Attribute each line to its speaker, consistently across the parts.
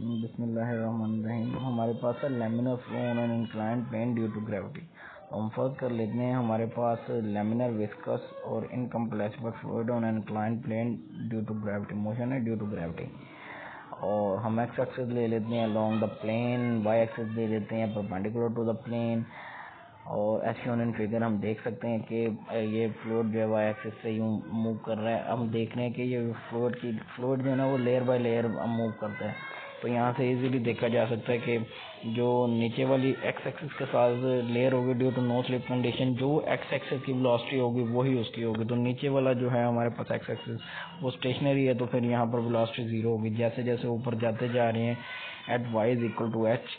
Speaker 1: बिस्मिल्लाहिर्रहमानिर्रहीम। हमारे पास है laminar flow on an inclined plane due to gravity. तो हम फर्स्ट कर लेते हैं, हमारे पास लैमिनर विस्कस और incompressible fluid on an inclined plane due to gravity, motion है ड्यू टू ग्रेविटी। और हम एक्स एक्सिस ले लेते हैं along the plane, y axis ले लेते हैं परपेंडिकुलर टू द प्लेन। और एज शोन इन फिगर हम देख सकते हैं कि ये फ्लूइड जो है वाई एक्सिस से यूँ मूव कर रहा है। हम देख रहे हैं कि ये फ्लूइड जो है ना वो लेयर बाय लेयर मूव करता है। तो यहाँ से इजीली देखा जा सकता है कि जो नीचे वाली एक्स एक्सिस के साथ लेयर होगी due to no slip condition, जो एक्स एक्सिस की वेलोसिटी होगी वही उसकी होगी। तो नीचे वाला जो है हमारे पास एक्स एक्सिस वो स्टेशनरी है, तो फिर यहाँ पर वेलोसिटी जीरो होगी। जैसे जैसे ऊपर जाते जा रहे हैं at y is equal to h,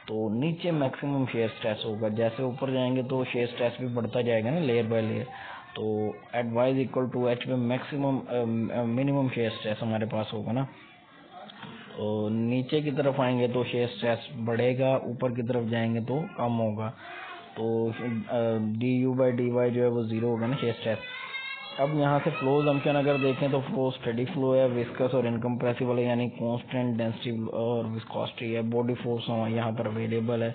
Speaker 1: तो नीचे मैक्सिमम शेयर स्ट्रेस होगा। जैसे ऊपर जाएंगे तो शेयर स्ट्रेस भी बढ़ता जाएगा ना लेयर बाय लेयर। तो at y is equal to h में मैक्सिमम मिनिमम शेयर स्ट्रेस हमारे पास होगा ना। और नीचे की तरफ आएंगे तो शेयर स्ट्रेस बढ़ेगा, ऊपर की तरफ जाएंगे तो कम होगा। तो d u by d y जो है वो जीरो होगा ना शेयर स्ट्रेस। अब यहाँ से फ्लो जम्पशन अगर देखें तो फ्लो स्टेडी फ्लो है, विस्कस और इनकम्प्रेसिबल है, यानी कांस्टेंट डेंसिटी और विस्कोसिटी है। बॉडी फोर्स यहाँ पर अवेलेबल है।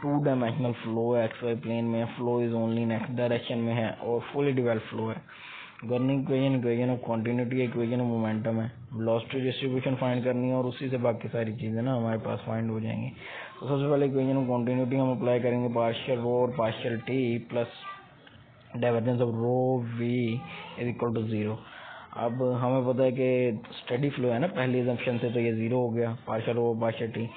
Speaker 1: टू डायमेंशनल फ्लो है, एक्स वाई प्लेन में। Flow is only in x direction में है और फुली डिवेल्प फ्लो है। Governing equation, equation of continuity, equation of momentum है। वेलोसिटी डिस्ट्रीब्यूशन फाइंड करनी है और उसी से बाकी सारी चीज़ें ना हमारे पास फाइंड हो जाएंगी। तो सबसे पहले इक्वेशन ऑफ कंटिन्यूटी हम अप्लाई करेंगे, पार्शियल रो और partial t plus divergence of rho v is equal to zero. अब हमें पता है कि स्टेडी फ्लो है ना पहली असम्पशन से, तो ये जीरो हो गया। पार्शियल रो पार्शियल टी,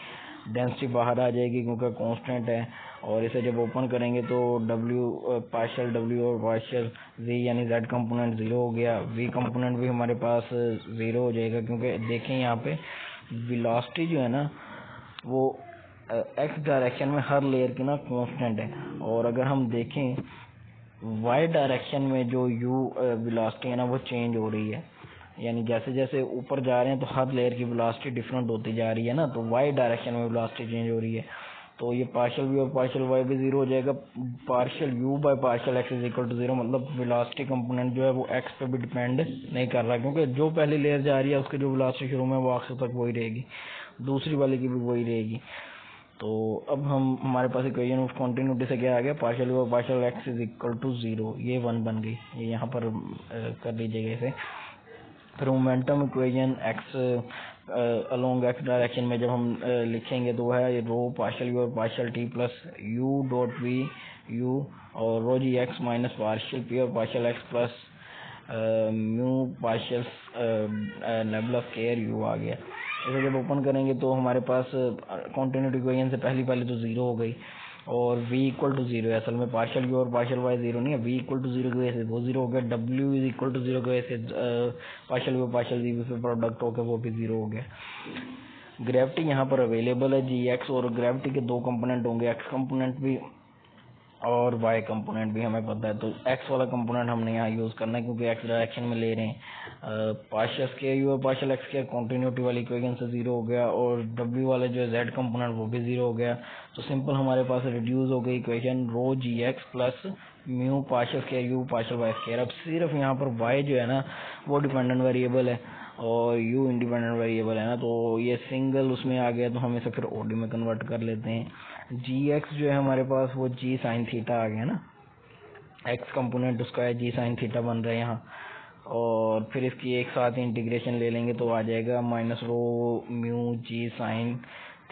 Speaker 1: डेंसिटी बाहर आ जाएगी क्योंकि कांस्टेंट है। और इसे जब ओपन करेंगे तो डब्ल्यू पार्शियल डब्ल्यू और पार्शियल वी यानी जेड कंपोनेंट जीरो हो गया। वी कंपोनेंट भी हमारे पास जीरो हो जाएगा क्योंकि देखें यहाँ पे वेलोसिटी जो है ना वो एक्स डायरेक्शन में हर लेयर की ना कांस्टेंट है। और अगर हम देखें वाई डायरेक्शन में जो यू वेलोसिटी है ना वो चेंज हो रही है, यानी जैसे जैसे ऊपर जा रहे हैं तो हर लेयर की वेलोसिटी डिफरेंट होती जा रही है ना। तो वाई डायरेक्शन में वेलोसिटी चेंज हो रही है, तो ये पार्शियल वी और पार्शियल वाई भी जीरो हो जाएगा। Partial u by partial x is equal to zero, मतलब वेलोसिटी कंपोनेंट जो है वो एक्स पे भी डिपेंड नहीं कर रहा, क्योंकि जो पहली लेयर जा रही है उसकी जो वेलोसिटी शुरू में वो आखिर तक वही रहेगी, दूसरी वाले की भी वही रहेगी। तो अब हमारे पास इक्वेशन ऑफ कंटिन्यूटी से क्या आ गया, पार्शियल यू और partial x is equal to zero, ये वन बन गई। ये यहाँ पर कर लीजिएगा इसे। फिर momentum equation x along x direction में जब हम लिखेंगे तो है रो पार्शियल यू और partial t plus u dot v u और rho g x minus partial p और partial x plus mu partial नेबुलस केयर यू आ गया। इसे जब ओपन करेंगे तो हमारे पास कॉन्टिन्यूटी इक्वेशन से पहली तो जीरो हो गई और v इक्वल टू जीरो है। असल में पार्शियल यू और पार्शियल वाई जीरो नहीं है, v इक्वल टू जीरो की वजह से वो जीरो हो गया। w is equal to zero की वजह से पार्शियल यू पार्शियल जी पे प्रोडक्ट होकर वो भी जीरो हो गया। ग्रेविटी यहाँ पर अवेलेबल है जी एक्स, और ग्रेविटी के दो कंपोनेंट होंगे, एक्स कंपोनेंट भी और वाई कंपोनेंट भी हमें पता है। तो एक्स वाला कंपोनेंट हमने यहाँ यूज़ करना है क्योंकि एक्स डायरेक्शन में ले रहे हैं। पार्शियल स्केयर यू और पार्शियल एक्स स्केयर कंटिन्यूटी वाली इक्वेशन से जीरो हो गया, और डब्ल्यू वाले जो है जेड कंपोनेंट वो भी जीरो हो गया। तो सिंपल हमारे पास रिड्यूस हो गई equation rho g x plus mu partial square u partial y square. अब सिर्फ यहाँ पर वाई जो है ना वो डिपेंडेंट वेरिएबल है और यू इंडिपेंडेंट वेरिएबल है ना, तो ये सिंगल उसमें आ गया, तो हम इसे फिर ओडी में कन्वर्ट कर लेते हैं। जी एक्स जो है हमारे पास वो जी साइन थीटा आ गया ना, एक्स कंपोनेंट उसका है जी साइन थीटा बन रहा है यहाँ। और फिर इसकी एक साथ इंटीग्रेशन ले लेंगे तो आ जाएगा minus rho mu g sign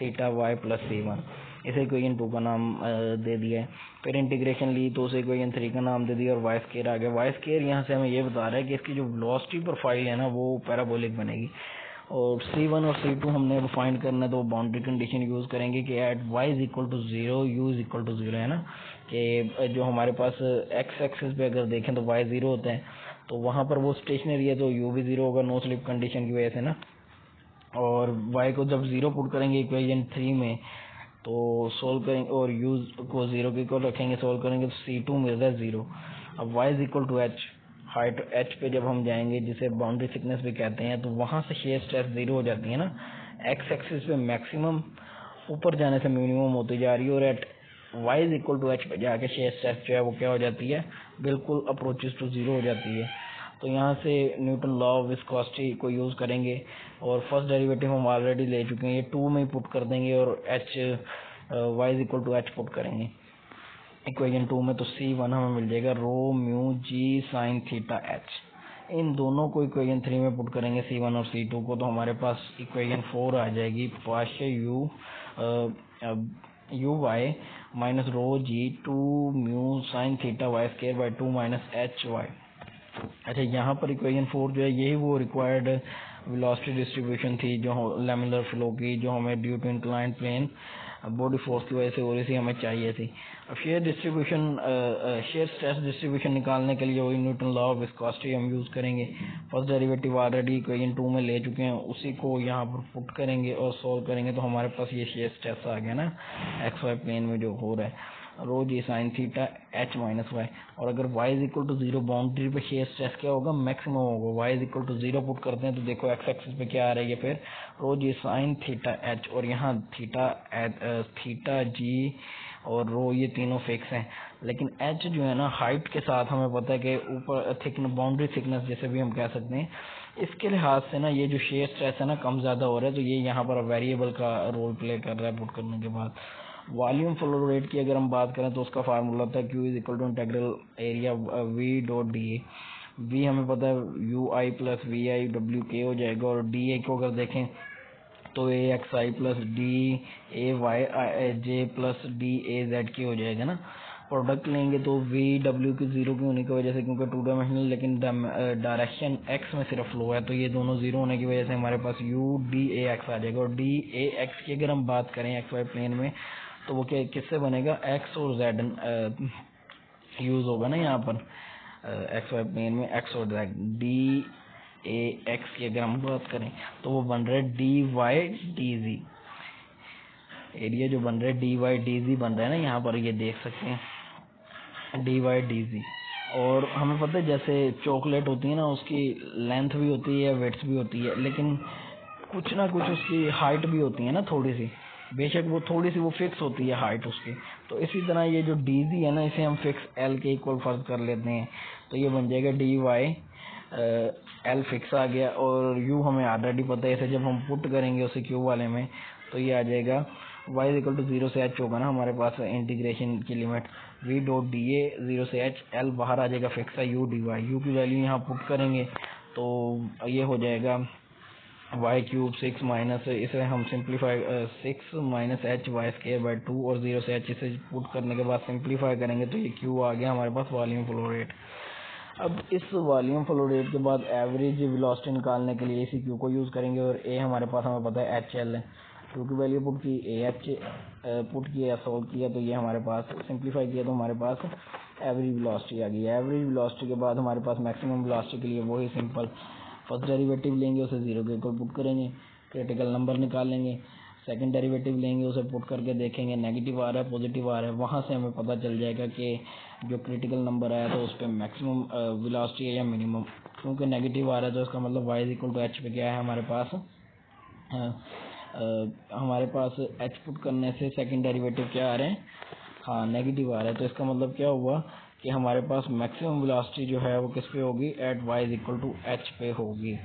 Speaker 1: theta Y plus सी वन। इसे इक्वेशन 2 का नाम दे दिया है। फिर इंटीग्रेशन ली तो उसे इक्वेशन 3 का नाम दे दिया और वाई स्केयर आ गया। वाई स्केयर यहाँ से हमें ये बता रहा है कि इसकी जो वेलोसिटी प्रोफाइल है ना वो पैराबोलिक बनेगी। और C1 और C2 हमने फाइंड करना है तो बाउंड्री कंडीशन यूज़ करेंगे कि at y is equal to zero u is equal to zero, है ना। कि जो हमारे पास x एक्सिस पे अगर देखें तो y जीरो होता है, तो वहाँ पर वो स्टेशनरी है तो u भी जीरो होगा नो स्लिप कंडीशन की वजह से ना। और y को जब जीरो पुट करेंगे इक्वेशन 3 में तो सोल्व करेंगे और u को जीरो के इक्वल रखेंगे, सोल्व करेंगे तो C2 मिल रहा है जीरो। अब y is equal to h, height h पे जब हम जाएंगे जिसे बाउंड्री थिकनेस भी कहते हैं, तो वहाँ से शेयर स्ट्रेस जीरो हो जाती है ना। x एक्सिस पे मैक्सिमम ऊपर जाने से मिनिमम होती जा रही है, और at y is equal to h पे जाके शेयर स्ट्रेस जो है वो क्या हो जाती है, बिल्कुल अप्रोचेस टू जीरो हो जाती है। तो यहाँ से न्यूटन लॉ ऑफ विस्कोसिटी को यूज़ करेंगे और फर्स्ट डेरिवेटिव हम ऑलरेडी ले चुके हैं, ये 2 में पुट कर देंगे और h y is equal to h put करेंगे इक्वेशन 2 में। तो C1 हमें मिल जाएगा rho mu g sign theta h. इन दोनों को इक्वेशन 3 में पुट करेंगे C1 और C2 को, तो हमारे पास इक्वेशन 4 आ जाएगी partial u y minus rho g 2 mu sine theta y square by 2 minus h y. अच्छा, यहाँ पर इक्वेशन 4 जो है यही वो रिक्वायर्ड वेलोसिटी डिस्ट्रीब्यूशन थी जो लैमिनर फ्लो की, जो हमें due to inclined plane body force की वजह से हो रही थी, हमें चाहिए थी। अब शेयर स्ट्रेस डिस्ट्रीब्यूशन निकालने के लिए वही न्यूटन लॉ ऑफ विस्कोसिटी हम यूज़ करेंगे। फर्स्ट डेरिवेटिव ऑलरेडी इक्वेशन 2 में ले चुके हैं, उसी को यहाँ पर पुट करेंगे और सॉल्व करेंगे, तो हमारे पास ये शेयर स्ट्रेस आ गया ना एक्स वाई प्लेन में जो हो रहा है, rho g sign theta h minus y. और अगर y is equal to 0 boundary पे शेयर स्ट्रेस क्या होगा, मैक्सिमम होगा। Y is equal to 0 put करते हैं तो देखो एक्स एक्सिस पे क्या आ रही है, फिर रो जी साइन थीटा एच, और यहाँ थीटा जी और रो ये तीनों फिक्स हैं, लेकिन एच जो है ना हाइट के साथ हमें पता है कि ऊपर बाउंड्री थिकनेस जैसे भी हम कह सकते हैं, इसके लिहाज से ना ये जो शेयर स्ट्रेस है ना कम ज़्यादा हो रहा है, तो ये यहाँ पर वेरिएबल का रोल प्ले कर रहा है पुट करने के बाद। वॉल्यूम फ्लो रेट की अगर हम बात करें तो उसका फार्मूला था Q is equal to integral area V dot d a. V हमें पता है u i plus v i डब्ल्यू के हो जाएगा, और डी ए को अगर देखें तो A x i plus d A y j plus d A z के हो जाएगा ना। प्रोडक्ट लेंगे तो वी डब्ल्यू की 0 की होने की वजह से, क्योंकि 2 डायमेंशनल लेकिन डायरेक्शन एक्स में सिर्फ फ्लो है, तो ये दोनों 0 होने की वजह से हमारे पास यू डी ए एक्स आ जाएगा। और डी ए एक्स की अगर हम बात करें एक्स वाई प्लेन में तो वो क्या किससे बनेगा, एक्स और जेड यूज होगा ना यहाँ पर एक्स वाई प्लेन में एक्स और जेड। डी ए एक्स की अगर हम बात करें तो वो बन रहा है d y d g, area जो बन रहा है डी वाई डी जी बन रहा है ना यहाँ पर, ये देख सकते हैं डी वाई डी जी। और हमें पता है जैसे चॉकलेट होती है ना उसकी लेंथ भी होती है विड्थ भी होती है, लेकिन कुछ ना कुछ उसकी हाइट भी होती है ना थोड़ी सी, बेशक वो थोड़ी सी वो फिक्स होती है हाइट उसकी। तो इसी तरह ये जो डी जी है ना इसे हम फिक्स एल के इक्वल फर्ज कर लेते हैं, तो ये बन जाएगा डी वाई एल फिक्स आ गया, और यू हमें ऑलरेडी पता है, इसे जब हम पुट करेंगे उसे क्यू वाले में तो ये आ जाएगा y इज इक्वल टू 0 से h होगा ना हमारे पास इंटीग्रेशन की लिमिट v डॉट डी ए 0 से h, l बाहर आ जाएगा फिक्स है u डी वाई, यू की वैल्यू यहाँ पुट करेंगे तो ये हो जाएगा वाई क्यूब 6 माइनस, इसे हम simplify 6 minus h y square by 2, और 0 से h इसे पुट करने के बाद सिंप्लीफाई करेंगे तो ये क्यू आ गया हमारे पास वॉल्यूम फ्लो रेट। अब इस वॉल्यूम फ्लो रेट के बाद एवरेज वेलोसिटी निकालने के लिए इसी क्यू को यूज़ करेंगे, और ए हमारे पास हमें पता है एच एल है, क्यू की वैल्यू पुट की, ए एच पुट किया या सोल्व किया, तो ये हमारे पास सिंप्लीफाई किया तो हमारे पास एवरेज वेलोसिटी आ गई। एवरेज वेलोसिटी के बाद हमारे पास मैक्सिमम वेलोसिटी के लिए वही सिंपल फर्स्ट डेरिवेटिव लेंगे, उसे 0 के इक्वल पुट करेंगे, क्रिटिकल नंबर निकाल लेंगे, सेकंड डेरिवेटिव लेंगे, उसे पुट करके देखेंगे नेगेटिव आ रहा है पॉजिटिव आ रहा है, वहाँ से हमें पता चल जाएगा कि जो क्रिटिकल नंबर आया तो उस पर मैक्सिमम वेलोसिटी है या मिनिमम। क्योंकि नेगेटिव आ रहा है तो इसका मतलब y is equal to h पे क्या है हमारे पास एच पुट करने से सेकंड डेरिवेटिव क्या आ रहे हैं, हाँ नेगेटिव आ रहा है, तो इसका मतलब क्या हुआ कि हमारे पास मैक्सिमम वेलोसिटी जो है वो किस पे होगी, at y is equal to h पे होगी।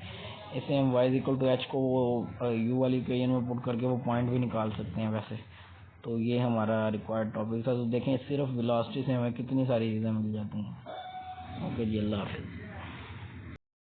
Speaker 1: इसे हम y is equal to h को वो u वाली इक्वेशन में पुट करके वो पॉइंट भी निकाल सकते हैं वैसे। तो ये हमारा रिक्वायर्ड टॉपिक था। तो देखें सिर्फ वेलोसिटी से हमें कितनी सारी चीज़ें मिल जाती हैं। ओके जी, अल्लाह हाफिज़।